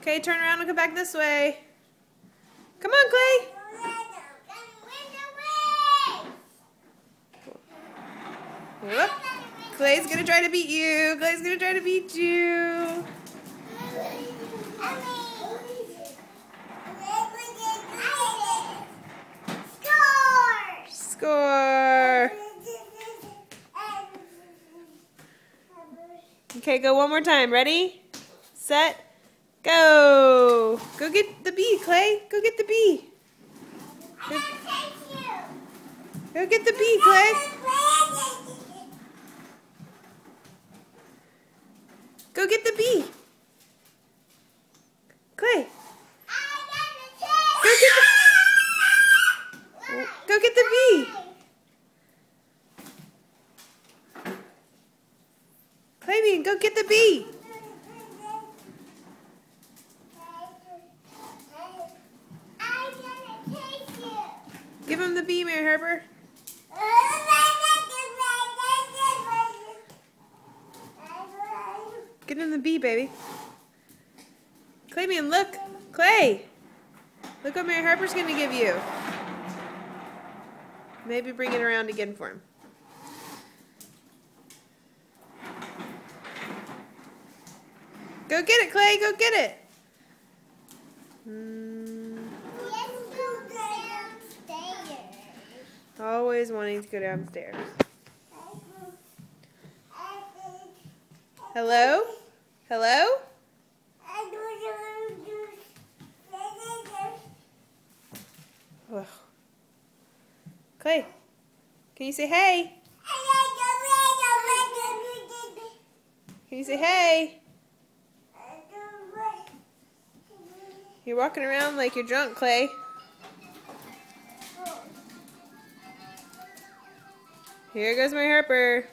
Okay, turn around and come back this way. Come on, Clay. Whoop. Clay's gonna try to beat you. Clay's gonna try to beat you. Score! Okay, go one more time. Ready? Set. Go! Go get the bee, Clay. Go get the bee. Go get the bee, Clay. Go get the bee. Clay. Go get the bee. Claybean, go get the bee. Give him the bee, Mary Harper. Get him the bee, baby. Claybean, look. Clay. Look what Mary Harper's going to give you. Maybe bring it around again for him. Go get it, Clay. Go get it. Always wanting to go downstairs. Hello? Hello? Ugh. Clay, can you say hey? Can you say hey? You're walking around like you're drunk, Clay. Here goes my Harper.